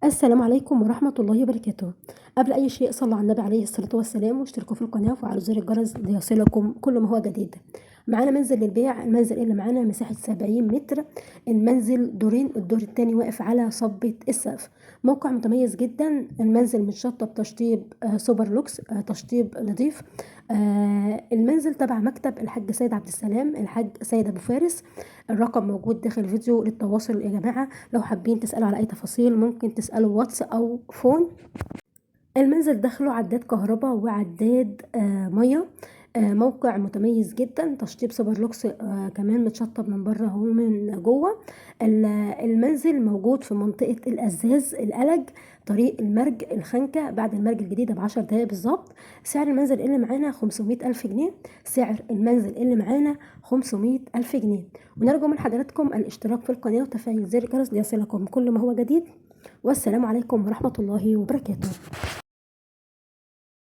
السلام عليكم ورحمة الله وبركاته. قبل أي شيء صلوا على النبي عليه الصلاة والسلام واشتركوا في القناة وفعلوا زر الجرس ليصلكم كل ما هو جديد. معانا منزل للبيع. المنزل اللي معانا مساحة 70 متر. المنزل دورين، الدور التاني واقف على صبة السقف. موقع متميز جدا. المنزل متشطب تشطيب سوبر لوكس، تشطيب نظيف. المنزل تبع مكتب الحاج سيد عبد السلام، الحاج سيد أبو فارس. الرقم موجود داخل الفيديو للتواصل يا جماعة. لو حابين تسألوا على أي تفاصيل ممكن تسألوا واتس أو فون. المنزل داخله عداد كهرباء وعداد مية. موقع متميز جدا، تشطيب سوبر لوكس، كمان متشطب من بره ومن جوه. المنزل موجود في منطقة القزاز القلج، طريق المرج الخنكة بعد المرج الجديدة ب10 دقايق بالظبط. سعر المنزل اللي معانا 500,000 جنيه. سعر المنزل اللي معانا 500,000 جنيه. ونرجو من حضراتكم الاشتراك في القناة وتفعيل زر الجرس ليصلكم كل ما هو جديد. والسلام عليكم ورحمة الله وبركاته.